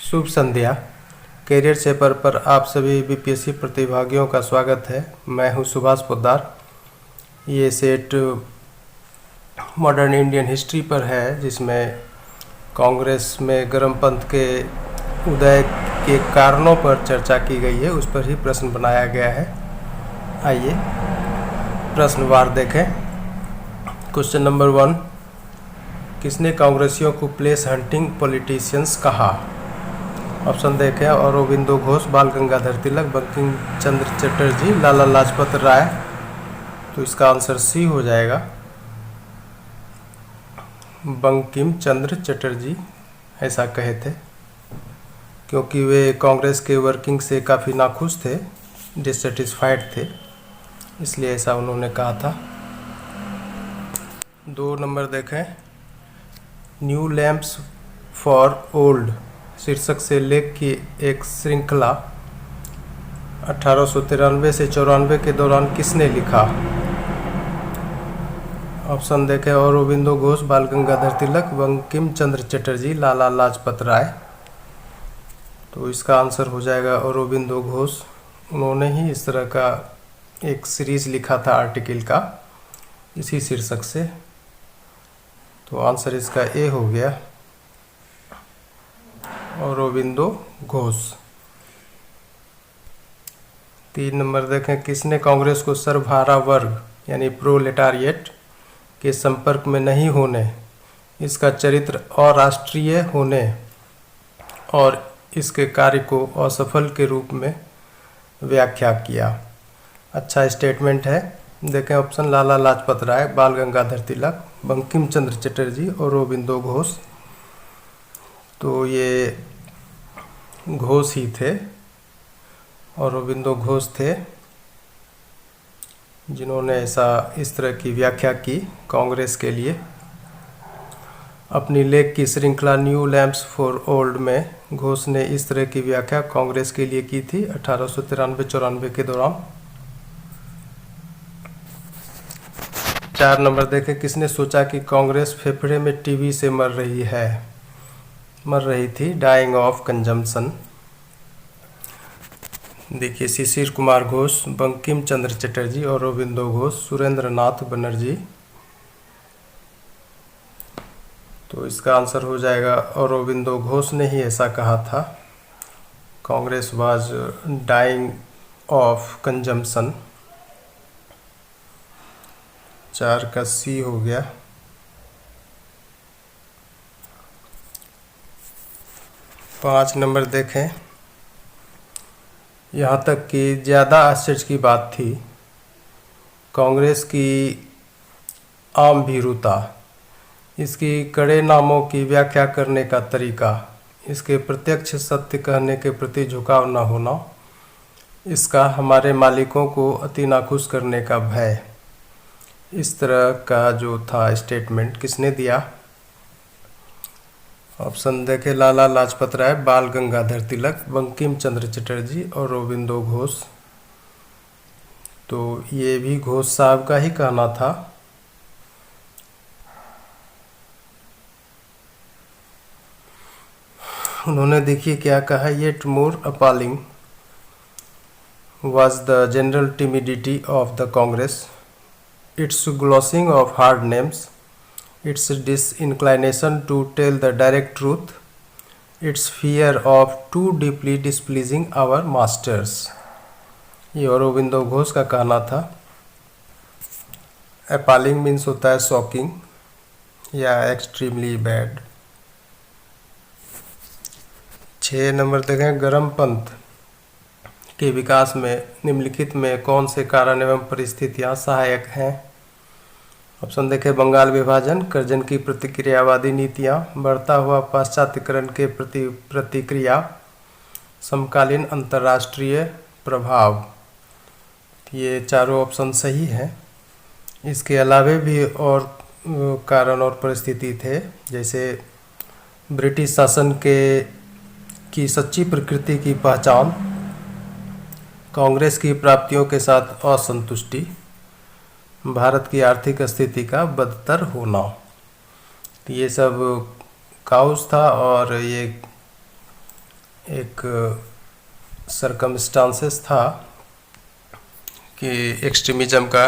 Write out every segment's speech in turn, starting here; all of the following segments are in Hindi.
शुभ संध्या। कैरियर शेपर पर आप सभी बीपीएससी प्रतिभागियों का स्वागत है। मैं हूं सुभाष पोद्दार। ये सेट मॉडर्न इंडियन हिस्ट्री पर है, जिसमें कांग्रेस में गर्मपंथ के उदय के कारणों पर चर्चा की गई है, उस पर ही प्रश्न बनाया गया है। आइए प्रश्नवार देखें। क्वेश्चन नंबर 1, किसने कांग्रेसियों को प्लेस हंटिंग पॉलिटिशियंस कहा? ऑप्शन देखें। अरबिंदो घोष, बाल गंगाधर तिलक, बंकिम चंद्र चटर्जी, लाला लाजपत राय। तो इसका आंसर सी हो जाएगा, बंकिम चंद्र चटर्जी ऐसा कहे थे, क्योंकि वे कांग्रेस के वर्किंग से काफ़ी नाखुश थे, डिससेटिस्फाइड थे, इसलिए ऐसा उन्होंने कहा था। 2 नंबर देखें। न्यू लैम्प्स फॉर ओल्ड शीर्षक से लेख की एक श्रृंखला 1893 से 94 के दौरान किसने लिखा? ऑप्शन देखें। अरबिंदो घोष, बाल गंगाधर तिलक, बंकिम चंद्र चटर्जी, लाला लाजपत राय। तो इसका आंसर हो जाएगा अरबिंदो घोष। उन्होंने ही इस तरह का एक सीरीज लिखा था आर्टिकल का, इसी शीर्षक से। तो आंसर इसका ए हो गया, अरबिंदो घोष। 3 नंबर देखें। किसने कांग्रेस को सर्वहारा वर्ग यानी प्रोलेटारिएट के संपर्क में नहीं होने, इसका चरित्र अराष्ट्रीय होने और इसके कार्य को असफल के रूप में व्याख्या किया? अच्छा स्टेटमेंट है। देखें ऑप्शन। लाला लाजपत राय, बाल गंगाधर तिलक, बंकिम चंद्र चटर्जी और अरबिंदो घोष। तो ये घोष ही थे, और अरबिंदो घोष थे जिन्होंने इस तरह की व्याख्या की कांग्रेस के लिए। अपनी लेख की श्रृंखला न्यू लैम्प्स फॉर ओल्ड में घोष ने इस तरह की व्याख्या कांग्रेस के लिए की थी 1893-94 के दौरान। 4 नंबर देखें। किसने सोचा कि कांग्रेस फेफड़े में टीबी से मर रही थी, डाइंग ऑफ कंजम्पशन? देखिए, शिशिर कुमार घोष, बंकिम चंद्र चटर्जी और अरबिंदो घोष, सुरेंद्र नाथ बनर्जी। तो इसका आंसर हो जाएगा अरबिंदो घोष ने ही ऐसा कहा था, Congress was dying of consumption. 4 का सी हो गया। 5 नंबर देखें। यहाँ तक कि ज़्यादा आश्चर्य की बात थी कांग्रेस की आम भीरुता, इसकी कड़े नामों की व्याख्या करने का तरीका, इसके प्रत्यक्ष सत्य कहने के प्रति झुकाव न होना, इसका हमारे मालिकों को अति नाखुश करने का भय। इस तरह का जो था स्टेटमेंट किसने दिया? ऑप्शन देखें। लाला लाजपत राय, बाल गंगाधर तिलक, बंकिम चंद्र चटर्जी और अरबिंदो घोष। तो ये भी घोष साहब का ही कहना था। उन्होंने देखिए क्या कहा, yet more appalling was the general timidity of the Congress, its glossing of hard names, its disinclination to tell the direct truth, its fear of too deeply displeasing our masters। ये अरबिंदो घोष का कहना था। अपॉलिंग मीन्स होता है शॉकिंग या एक्सट्रीमली बैड। 6 नंबर देखें। गर्मपंथ के विकास में निम्नलिखित में कौन से कारण एवं परिस्थितियां सहायक हैं? ऑप्शन देखें। बंगाल विभाजन, कर्जन की प्रतिक्रियावादी नीतियां, बढ़ता हुआ पाश्चात्यकरण के प्रति प्रतिक्रिया, समकालीन अंतर्राष्ट्रीय प्रभाव। ये चारों ऑप्शन सही हैं। इसके अलावे भी और कारण और परिस्थिति थे, जैसे ब्रिटिश शासन की सच्ची प्रकृति की पहचान, कांग्रेस की प्राप्तियों के साथ असंतुष्टि, भारत की आर्थिक स्थिति का बदतर होना। तो ये सब काउज था और ये एक सरकमस्टांसेस था कि एक्सट्रीमिज्म का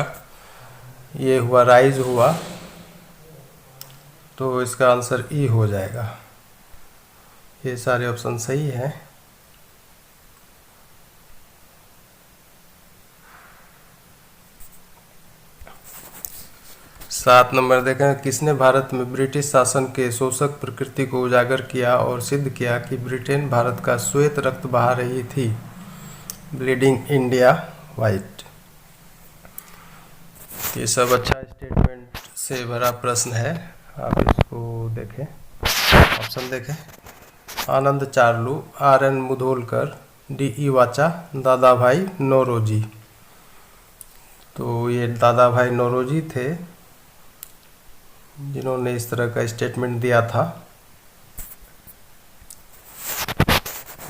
ये हुआ, राइज हुआ, तो इसका आंसर ई हो जाएगा। ये सारे ऑप्शन सही हैं। सात नंबर देखें, किसने भारत में ब्रिटिश शासन के शोषक प्रकृति को उजागर किया और सिद्ध किया कि ब्रिटेन भारत का श्वेत रक्त बहा रही थी? Bleeding India white. ये सब अच्छा स्टेटमेंट से भरा प्रश्न है, आप इसको देखें। ऑप्शन देखें, Anand Charlu, R N Mudholkar, D E Wacha, Dadabhai Naoroji. तो ये दादा भाई नौरोजी थे जिन्होंने इस तरह का स्टेटमेंट दिया था।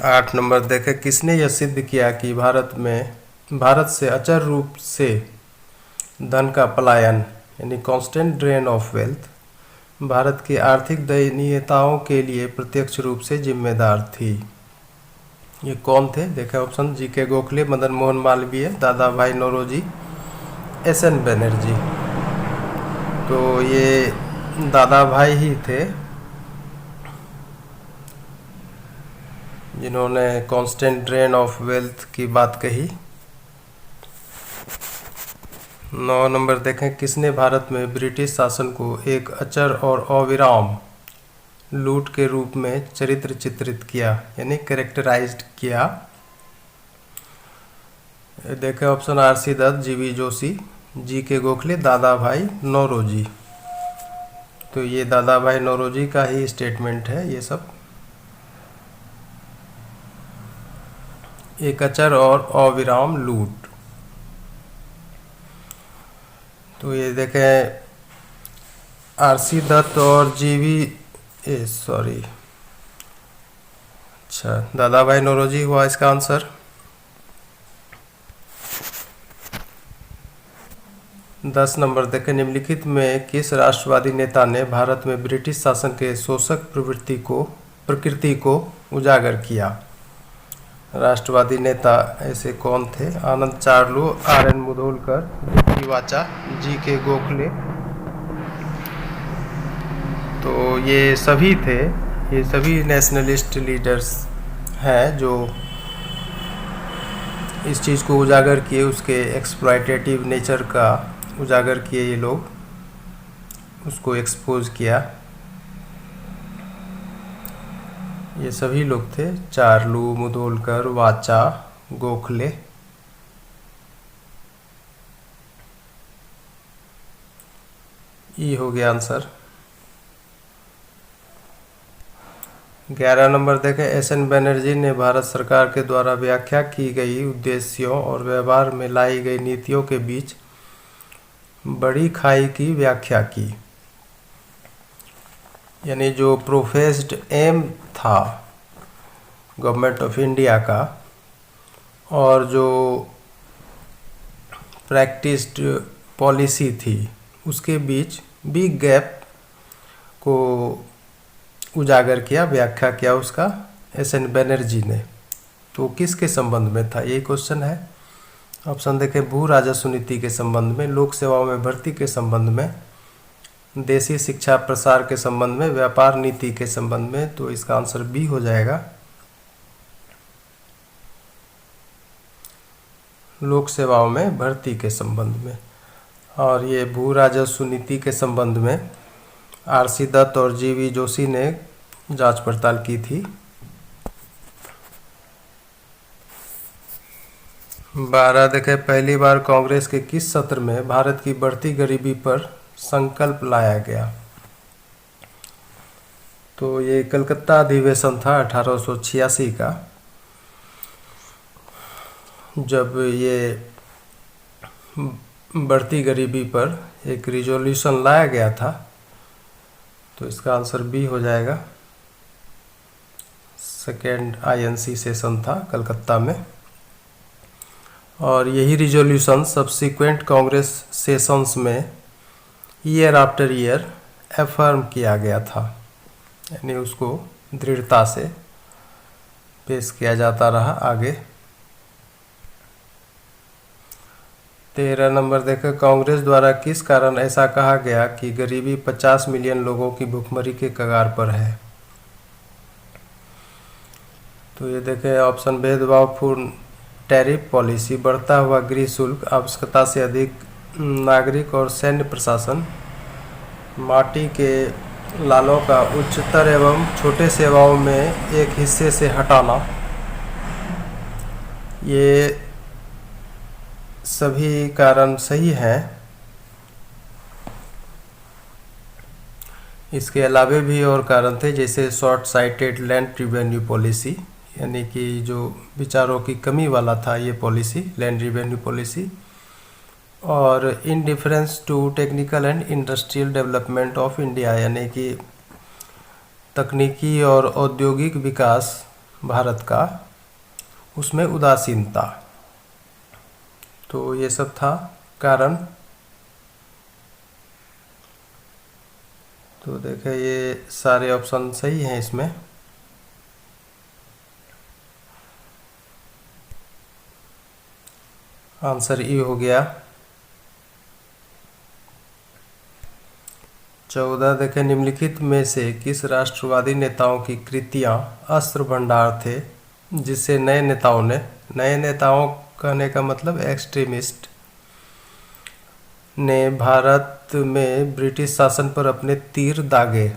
8 नंबर देखें, किसने यह सिद्ध किया कि भारत से अचर रूप से धन का पलायन यानी constant drain of wealth Bharat की आर्थिक दयनीयताओं के लिए प्रत्यक्ष रूप से जिम्मेदार थी? ये कौन थे? देखें ऑप्शन, जी के गोखले, मदन मोहन मालवीय, दादा भाई नौरोजी, एस एन बनर्जी। तो ये दादा भाई ही थे जिन्होंने कांस्टेंट ड्रेन ऑफ वेल्थ की बात कही। 9 नंबर देखें, किसने भारत में ब्रिटिश शासन को एक अचर और अविराम लूट के रूप में चरित्र चित्रित किया यानी कैरेक्टराइज्ड किया? देखें option, R C Dutt, G V Joshi, G K Gokhale, दादा भाई नौरोजी। तो ये दादा भाई नौरोजी का ही स्टेटमेंट है ये सब। एक अचर और अविराम लूट। तो ये देखें, आरसी दत्त और अच्छा, दादा भाई नौरोजी हुआ इसका आंसर। दस नंबर देखें, निम्नलिखित में किस राष्ट्रवादी नेता ने भारत में ब्रिटिश शासन के शोषक प्रकृति को उजागर किया? राष्ट्रवादी नेता ऐसे कौन थे? Anand Charlu, R N Mudholkar, D Wacha, G K Gokhale. तो ये सभी थे, ये सभी नेशनलिस्ट लीडर्स हैं जो इस चीज़ को उजागर किए, उसके एक्सप्लॉयटेटिव नेचर का उजागर किए, ये लोग उसको एक्सपोज किया। ये सभी लोग थे, चार्लू, मुधोलकर, वाचा, गोखले। ये हो गया आंसर। 11 नंबर देखें, एस एन बनर्जी ने भारत सरकार के द्वारा व्याख्या की गई उद्देश्यों और व्यवहार में लाई गई नीतियों के बीच बड़ी खाई की व्याख्या की। यानी जो प्रोफेस्ड एम था गवर्नमेंट ऑफ इंडिया का और जो प्रैक्टिस्ड पॉलिसी थी उसके बीच बिग गैप को उजागर किया, व्याख्या किया उसका एस एन बनर्जी ने। तो किसके संबंध में था, यही क्वेश्चन है। ऑप्शन देखें, भू राजस्व नीति के संबंध में, लोक सेवाओं में भर्ती के संबंध में, देशी शिक्षा प्रसार के संबंध में, व्यापार नीति के संबंध में। तो इसका आंसर बी हो जाएगा, लोक सेवाओं में भर्ती के संबंध में। और ये भू राजस्व नीति के संबंध में आर सी दत्त और जी वी जोशी ने जांच पड़ताल की थी। 12 देखें, पहली बार कांग्रेस के किस सत्र में भारत की बढ़ती गरीबी पर संकल्प लाया गया? तो ये कलकत्ता अधिवेशन था 1886 का, जब ये बढ़ती गरीबी पर एक रिजोल्यूशन लाया गया था। तो इसका आंसर बी हो जाएगा, सेकेंड आईएनसी सेशन था कलकत्ता में। और यही रिजोल्यूशन सब्सिक्वेंट कांग्रेस सेशंस में ईयर आफ्टर ईयर एफर्म किया गया था, यानी उसको दृढ़ता से पेश किया जाता रहा आगे। 13 नंबर देखें, कांग्रेस द्वारा किस कारण ऐसा कहा गया कि गरीबी 50 मिलियन लोगों की भुखमरी के कगार पर है। तो ये देखें ऑप्शन, भेदभावपूर्ण टैरिफ पॉलिसी, बढ़ता हुआ गृह शुल्क, आवश्यकता से अधिक नागरिक और सैन्य प्रशासन, माटी के लालों का उच्चतर एवं छोटे सेवाओं में एक हिस्से से हटाना। ये सभी कारण सही हैं। इसके अलावे भी और कारण थे, जैसे short sighted land revenue policy, यानी कि जो विचारों की कमी वाला था ये पॉलिसी, लैंड रिवेन्यू पॉलिसी, और indifference to technical and industrial development of India, यानी कि तकनीकी और औद्योगिक विकास भारत का, उसमें उदासीनता। तो ये सब था कारण। तो देखें ये सारे ऑप्शन सही हैं इसमें। आंसर ई हो गया। 14 देखें, निम्नलिखित में से किस राष्ट्रवादी नेताओं की कृतियां अस्त्र भंडार थे जिससे नए नेताओं कहने का मतलब एक्सट्रीमिस्ट ने भारत में ब्रिटिश शासन पर अपने तीर दागे।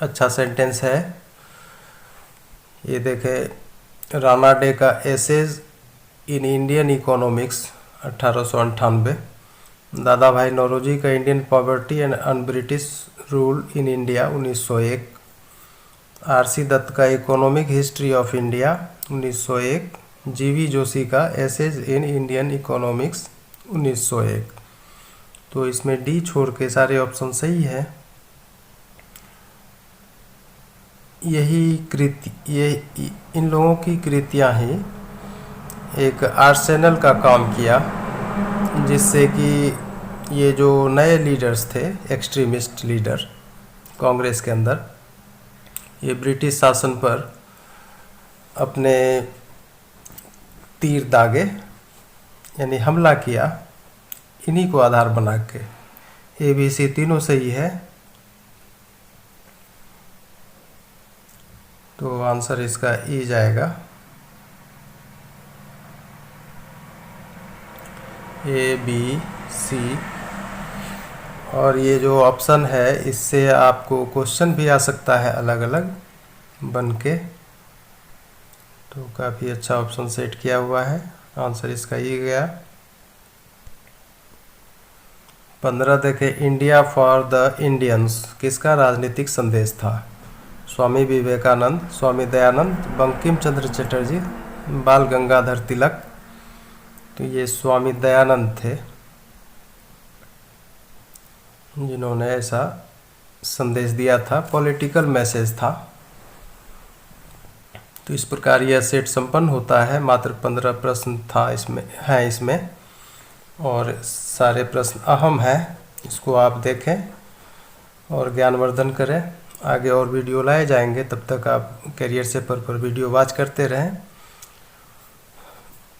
अच्छा सेंटेंस है ये। देखें, राणा डे का essays in Indian economics 1898, Dadabhai Naoroji का Indian poverty and un British rule in India 1901, R C. Dutt का economic history of India 1901, G V. Joshi का एसेज इन इंडियन इकोनॉमिक्स 1901। तो इसमें डी छोड़ के सारे ऑप्शन सही है। ये इन लोगों की कृतियां ही एक आर्सेनल का काम किया, जिससे कि ये जो नए लीडर्स थे, एक्सट्रीमिस्ट लीडर कांग्रेस के अंदर, ये ब्रिटिश शासन पर अपने तीर दागे, यानी हमला किया, इन्हीं को आधार बना के। ए बी सी तीनों सही है। तो आंसर इसका ई जाएगा। A B C. और ये जो ऑप्शन है इससे आपको क्वेश्चन भी आ सकता है अलग अलग बन के। तो काफ़ी अच्छा ऑप्शन सेट किया हुआ है। आंसर इसका ये गया। 15 देखें, इंडिया फॉर द इंडियंस किसका राजनीतिक संदेश था। स्वामी विवेकानंद, स्वामी दयानंद, बंकिम चंद्र चटर्जी, बाल गंगाधर तिलक। तो ये स्वामी दयानंद थे जिन्होंने ऐसा संदेश दिया था, पॉलिटिकल मैसेज था। तो इस प्रकार यह सेट संपन्न होता है। मात्र 15 प्रश्न था इसमें और सारे प्रश्न अहम हैं। इसको आप देखें और ज्ञानवर्धन करें। आगे और वीडियो लाए जाएंगे, तब तक आप कैरियर सेपर पर वीडियो वॉच करते रहें।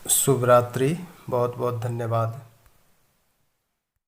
शुभ रात्रि, बहुत बहुत धन्यवाद।